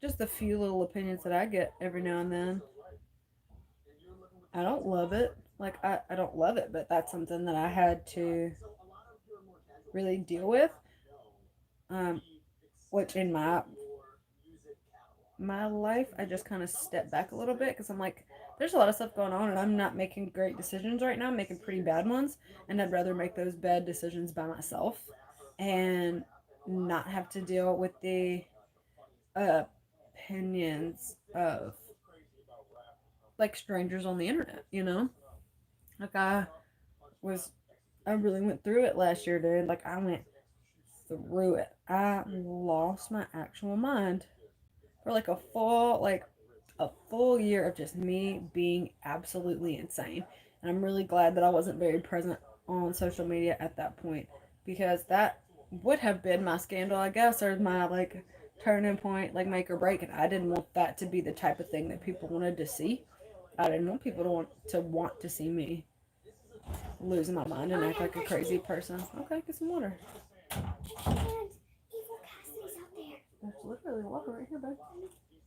just the few little opinions that I get every now and then. I don't love it. Like I don't love it, but that's something that I had to really deal with. Um, which in my my life, I just kind of step back a little bit because I'm like, there's a lot of stuff going on and I'm not making great decisions right now. I'm making pretty bad ones. And I'd rather make those bad decisions by myself and not have to deal with the opinions of like strangers on the internet, you know? Like was, I really went through it last year, dude. Like I went through it. I lost my actual mind for like a full year of just me being absolutely insane. And I'm really glad that I wasn't very present on social media at that point because that would have been my scandal, I guess, or my like turning point, like make or break. And I didn't want that to be the type of thing that people wanted to see. I didn't want people to want to see me losing my mind and Oh, act yeah, like a crazy person. Okay, get some water. and evil Cassidy's out there. There's literally water right here, babe.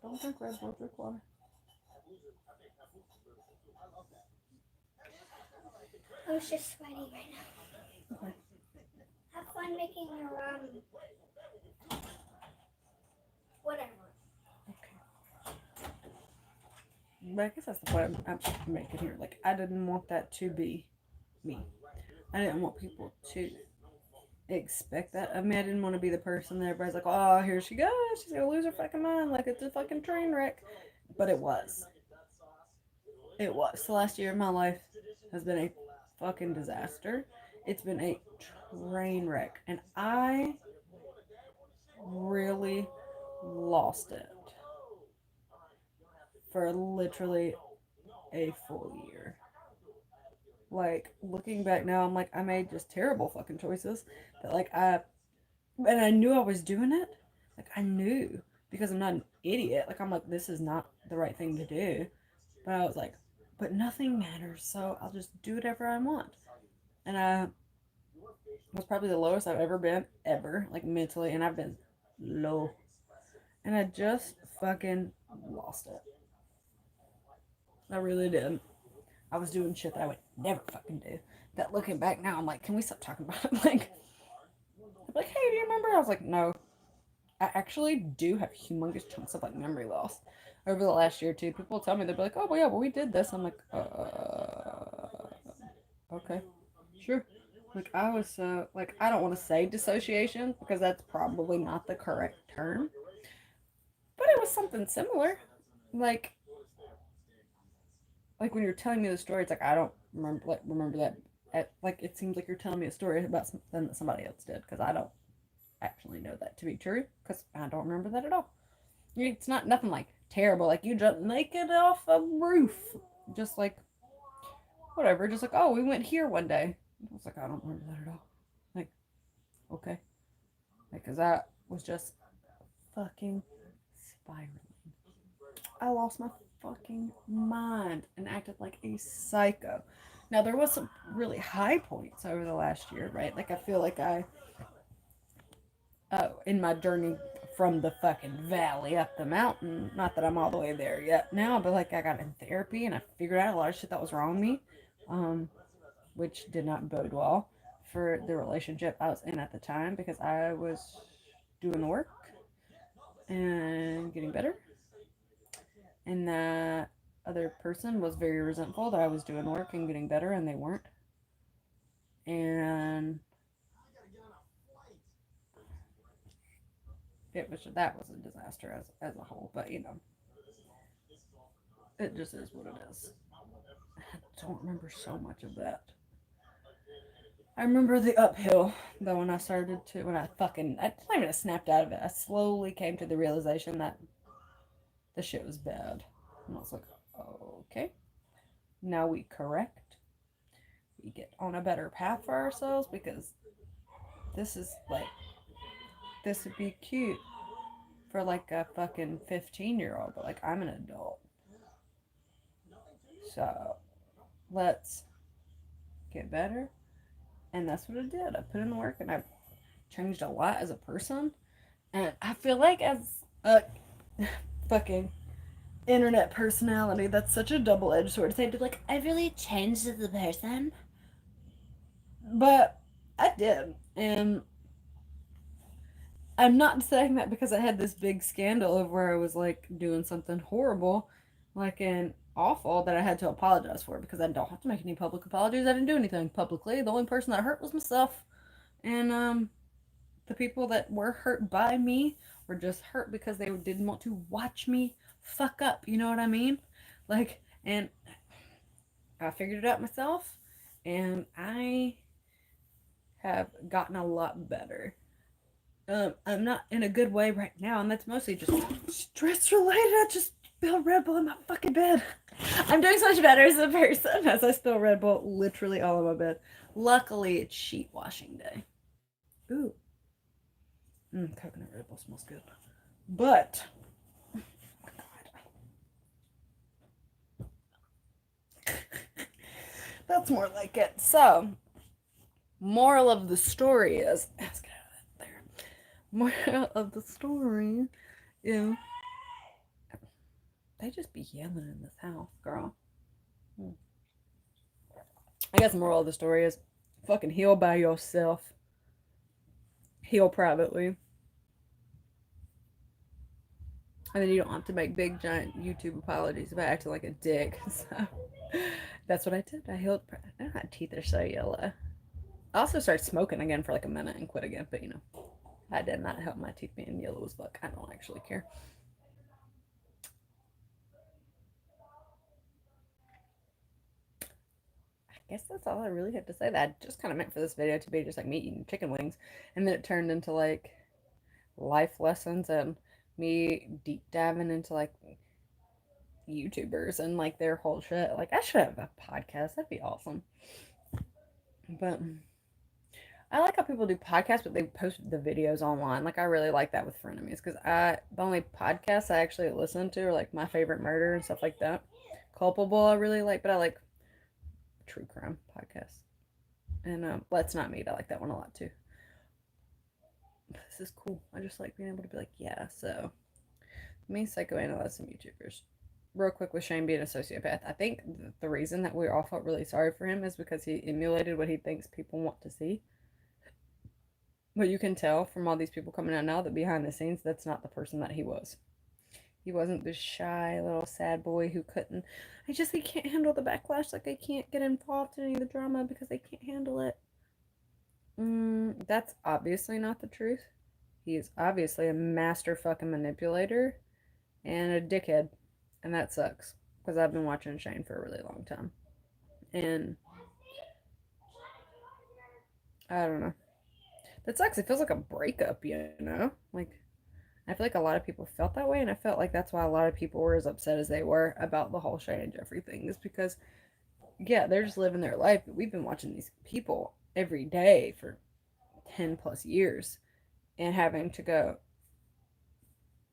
Don't drink Red Bull, drink water. I was just sweating right now. Okay. Have fun making your whatever. But I guess that's the point I'm making here. Like, I didn't want that to be me. I didn't want people to expect that. I mean, I didn't want to be the person that everybody's like, oh, here she goes. She's going to lose her fucking mind like it's a fucking train wreck. But it was. It was. The last year of my life has been a fucking disaster. It's been a train wreck. And I really lost it for literally a full year. Like, looking back now, I'm like, I made just terrible fucking choices that, like, and I knew I was doing it. Like, I knew because I'm not an idiot. Like, I'm like, this is not the right thing to do. But I was like, but nothing matters, so I'll just do whatever I want. And I was probably the lowest I've ever been, ever, like, mentally, and I've been low. And I just fucking lost it. I really did. I was doing shit that I would never fucking do. That looking back now, I'm like, can we stop talking about it? Like, hey, do you remember? I was like, no. I actually do have humongous chunks of like memory loss over the last year or two. People tell me, they'll be like, oh, well, yeah, well, we did this. I'm like, okay, sure. Like, I was like, I don't want to say dissociation because that's probably not the correct term, but it was something similar. Like, when you're telling me the story, it's like I don't remember that. Like it seems like you're telling me a story about something that somebody else did because I don't actually know that to be true because I don't remember that at all. It's not nothing like terrible. Like you jumped naked off a roof, just like whatever. Just like oh, we went here one day. I was like I don't remember that at all. Like okay, because that was just fucking spiraling. I lost my fucking mind and acted like a psycho. Now there was some really high points over the last year, right? Like I feel like I in my journey from the fucking valley up the mountain, not that I'm all the way there yet now, but like I got in therapy and I figured out a lot of shit that was wrong with me, which did not bode well for the relationship I was in at the time because I was doing the work and getting better, and that other person was very resentful that I was doing work and getting better and they weren't. And that was a disaster as a whole, but you know, it just is what it is. I don't remember so much of that. I remember the uphill though when it's not even snapped out of it. I slowly came to the realization that the shit was bad. And I was like, okay, now we correct. We get on a better path for ourselves because this would be cute for like a fucking 15-year-old, but like I'm an adult. So let's get better. And that's what I did. I put in the work and I changed a lot as a person. And I feel like as a fucking internet personality, that's such a double-edged sword to say, like, I really changed as a person. But I did. And I'm not saying that because I had this big scandal of where I was like doing something horrible, like and awful that I had to apologize for because I don't have to make any public apologies. I didn't do anything publicly. The only person that hurt was myself. And the people that were hurt by me were just hurt because they didn't want to watch me fuck up. You know what I mean? Like, and I figured it out myself, and I have gotten a lot better. I'm not in a good way right now, and that's mostly just stress related. I just spilled Red Bull in my fucking bed. I'm doing so much better as a person as I spill Red Bull literally all in my bed. Luckily, it's sheet washing day. Ooh. Coconut Red Bull smells good. But, that's more like it. So, moral of the story is, let's get out of there. Moral of the story is, they just be yelling in this house, girl. I guess the moral of the story is, fucking heal by yourself. Heal privately. And then you don't have to make big, giant YouTube apologies about acting like a dick. So, that's what I did. I healed. My teeth are so yellow. I also started smoking again for like a minute and quit again. But, you know, I did not help my teeth being yellow as fuck. I don't actually care. I guess that's all I really have to say. That I just kind of meant for this video to be just like me eating chicken wings. And then it turned into like life lessons and me deep diving into like YouTubers and like their whole shit. Like, I should have a podcast. That'd be awesome. But I like how people do podcasts, but they post the videos online. Like, I really like that with frenemies because the only podcasts I actually listen to are like My Favorite Murder and stuff like that. Culpable, I really like, but I like true crime podcasts. And Let's Not Meet. I like that one a lot too. This is cool. I just like being able to be like, yeah. So, me psychoanalyze some YouTubers. Real quick with Shane being a sociopath, I think the reason that we all felt really sorry for him is because he emulated what he thinks people want to see. But you can tell from all these people coming out now that behind the scenes, that's not the person that he was. He wasn't this shy little sad boy who couldn't. He can't handle the backlash. Like, they can't get involved in any of the drama because they can't handle it. That's obviously not the truth. He is obviously a master fucking manipulator and a dickhead. And that sucks because I've been watching Shane for a really long time. And I don't know. That sucks. It feels like a breakup, you know? Like, I feel like a lot of people felt that way, and I felt like that's why a lot of people were as upset as they were about the whole Shane and Jeffree thing, is because, yeah, they're just living their life, but we've been watching these people every day for 10 plus years and having to go,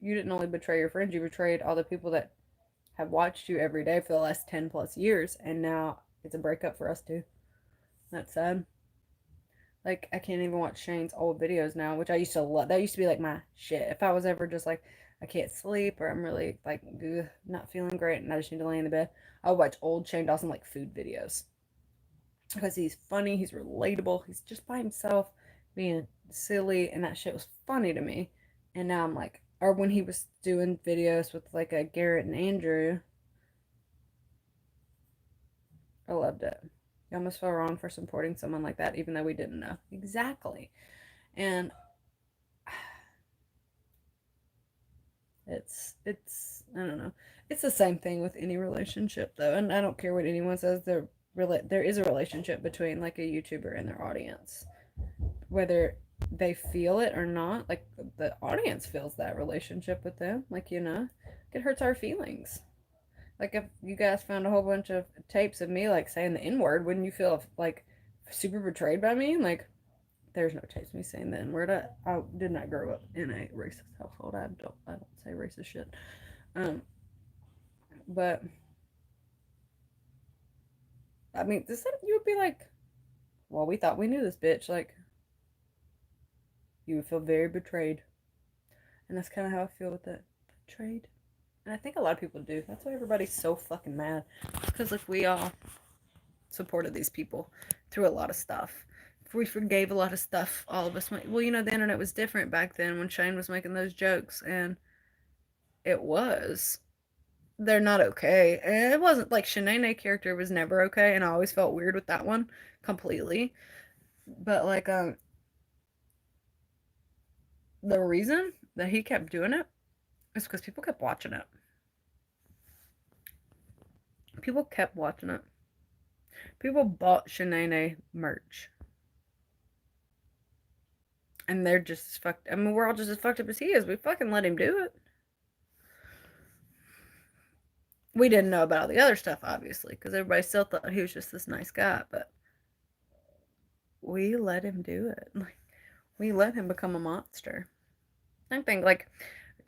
you didn't only betray your friends, you betrayed all the people that have watched you every day for the last 10 plus years, and now it's a breakup for us too. That's sad. Like, I can't even watch Shane's old videos now, which I used to love. That used to be like my shit. If I was ever just like, I can't sleep or I'm really like not feeling great and I just need to lay in the bed, I would watch old Shane Dawson like food videos. Because he's funny, he's relatable, he's just by himself being silly, and that shit was funny to me. And now I'm like, or when he was doing videos with like a Garrett and Andrew, I loved it. You almost felt wrong for supporting someone like that, even though we didn't know. Exactly. And it's I don't know. It's the same thing with any relationship though. And I don't care what anyone says, there is a relationship between like a YouTuber and their audience. Whether they feel it or not, like the audience feels that relationship with them. Like, you know, it hurts our feelings. Like, if you guys found a whole bunch of tapes of me, like, saying the N-word, wouldn't you feel, like, super betrayed by me? Like, there's no tapes of me saying the N-word. I did not grow up in a racist household. I don't say racist shit. But, I mean, you would be like, well, we thought we knew this bitch. Like, you would feel very betrayed. And that's kind of how I feel with that. Betrayed. And I think a lot of people do. That's why everybody's so fucking mad. Because, like, we all supported these people through a lot of stuff. we forgave a lot of stuff. All of us went, well, the internet was different back then when Shane was making those jokes, and it was. They're not okay. And it wasn't like Shanae character was never okay, and I always felt weird with that one completely. But like the reason that he kept doing it is because people kept watching it. People kept watching it. People bought Shanae merch. And they're just as fucked. I mean, we're all just as fucked up as he is. We fucking let him do it. We didn't know about all the other stuff, obviously, because everybody still thought he was just this nice guy. But we let him do it. Like, we let him become a monster. I think, like,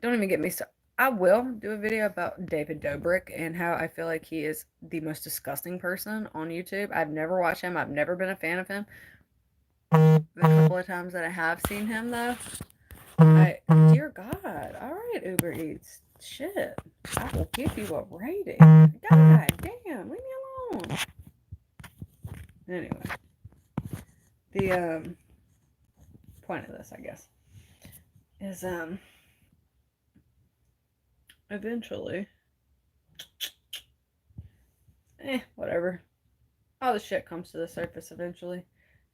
don't even get me started. I will do a video about David Dobrik and how I feel like he is the most disgusting person on YouTube. I've never watched him. I've never been a fan of him. The couple of times that I have seen him, though, dear God, all right, Uber Eats, shit, I will give you a rating. God damn, leave me alone. Anyway, the point of this, I guess, is eventually, whatever. All the shit comes to the surface eventually.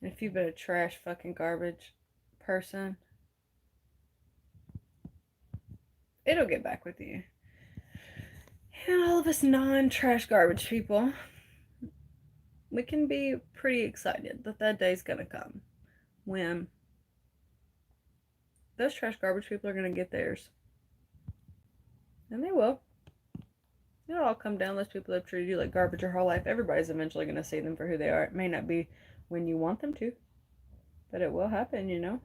And if you've been a trash fucking garbage person, it'll get back with you. And all of us non-trash garbage people, we can be pretty excited that that day's gonna come when those trash garbage people are gonna get theirs. And they will. It'll all come down. Those people that have treated you like garbage your whole life, everybody's eventually gonna see them for who they are. It may not be when you want them to, but it will happen, Do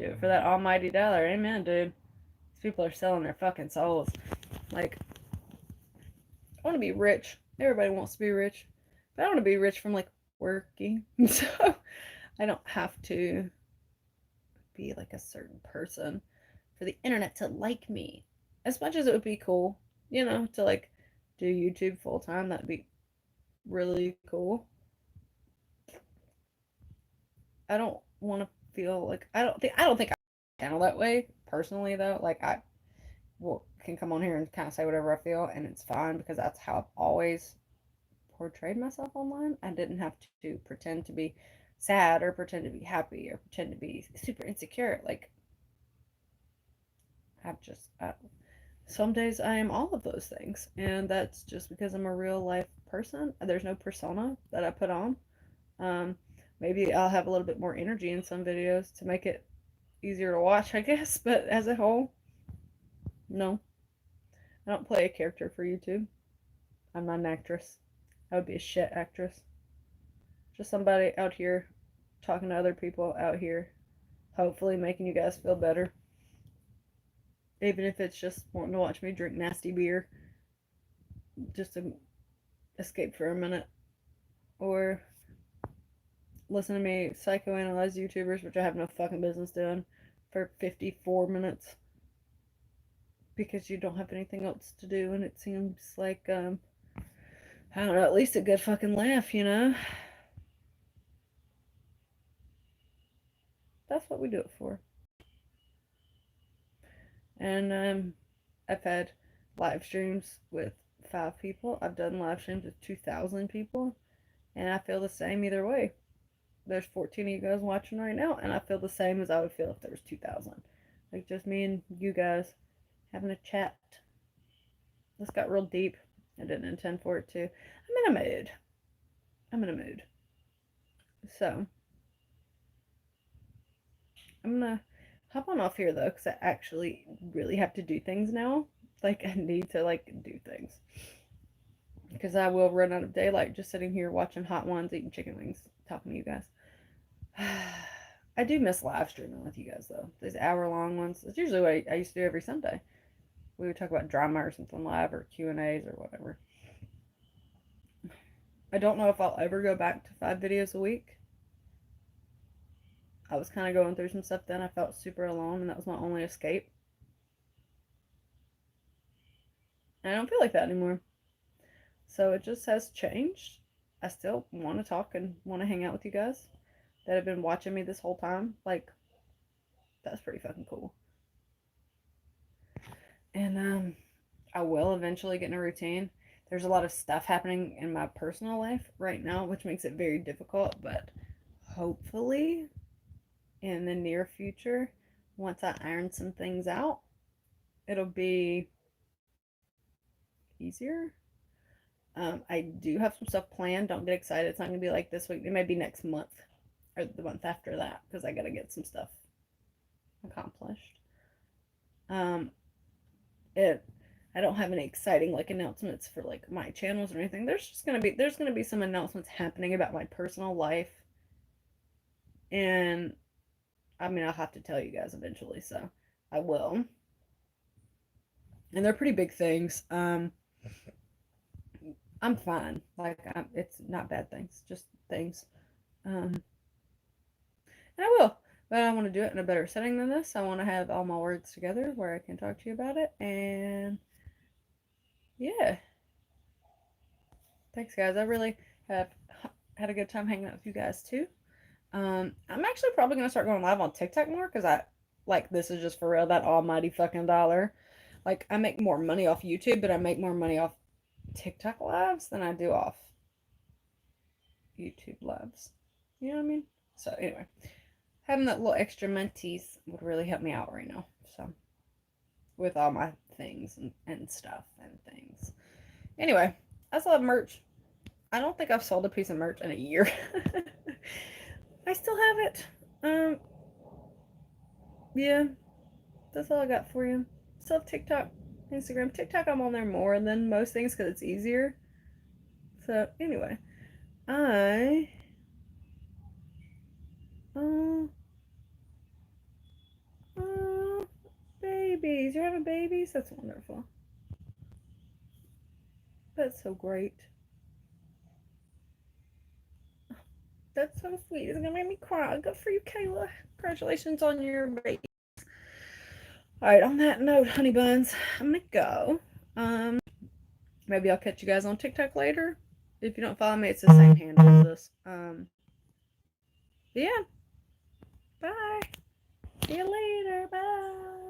it for that almighty dollar. Amen, dude. These people are selling their fucking souls. Like, I want to be rich. Everybody wants to be rich. But I want to be rich from, like, working. So, I don't have to be, like, a certain person for the internet to like me. As much as it would be cool, to, like, do YouTube full-time. That'd be really cool. I don't want to feel like... I don't think I handle that way, personally, though. Like, I can come on here and kind of say whatever I feel, and it's fine because that's how I've always portrayed myself online. I didn't have to pretend to be sad or pretend to be happy or pretend to be super insecure. Like, some days I am all of those things, and that's just because I'm a real life person. There's no persona that I put on. Maybe I'll have a little bit more energy in some videos to make it easier to watch, I guess, but as a whole, no. I don't play a character for YouTube. I'm not an actress. I would be a shit actress. Just somebody out here talking to other people out here, hopefully making you guys feel better. Even if it's just wanting to watch me drink nasty beer just to escape for a minute. Or listen to me psychoanalyze YouTubers, which I have no fucking business doing, for 54 minutes. Because you don't have anything else to do, and it seems like, I don't know, at least a good fucking laugh, That's what we do it for. And, I've had live streams with 5 people. I've done live streams with 2,000 people, and I feel the same either way. There's 14 of you guys watching right now, and I feel the same as I would feel if there was 2,000. Like, just me and you guys having a chat. This got real deep. I didn't intend for it to. I'm in a mood. So, I'm gonna hop on off here, though, because I actually really have to do things now. Like, I need to, like, do things. Because I will run out of daylight just sitting here watching Hot Ones, eating chicken wings, talking to you guys. I do miss live streaming with you guys, though. These hour-long ones. It's usually what I used to do every Sunday. We would talk about drama or something live, or Q&As or whatever. I don't know if I'll ever go back to 5 videos a week. I was kind of going through some stuff then. I felt super alone, and that was my only escape. And I don't feel like that anymore. So it just has changed. I still want to talk and want to hang out with you guys. that have been watching me this whole time. Like, that's pretty fucking cool. And I will eventually get in a routine. There's a lot of stuff happening in my personal life right now, which makes it very difficult, but hopefully in the near future, once I iron some things out, it'll be easier. I do have some stuff planned. Don't get excited. It's not going to be like this week. It may be next month or the month after that because I got to get some stuff accomplished. Um, it I don't have any exciting like announcements for like my channels or anything. There's gonna be some announcements happening about my personal life, and I mean I'll have to tell you guys eventually, so I will. And they're pretty big things. I'm fine. Like it's not bad things, just things. And I will. But I want to do it in a better setting than this. I want to have all my words together where I can talk to you about it. And yeah. Thanks, guys. I really have had a good time hanging out with you guys too. I'm actually probably gonna start going live on TikTok more because I like this is just for real that almighty fucking dollar. Like I make more money off YouTube, but I make more money off TikTok lives than I do off YouTube lives. You know what I mean? So anyway, having that little extra monties would really help me out right now. So with all my things and stuff and things. Anyway, I still have merch. I don't think I've sold a piece of merch in a year. I still have it. Yeah, that's all I got for you. Still have TikTok, Instagram. TikTok, I'm on there more than most things because it's easier. So anyway, I uh, uh babies. You're having babies? That's wonderful. That's so great. That's so sweet. It's gonna make me cry. Good for you, Kayla. Congratulations on your baby. All right. On that note, honey buns, I'm gonna go. Maybe I'll catch you guys on TikTok later. If you don't follow me, it's the same handle as this. Yeah. Bye. See you later. Bye.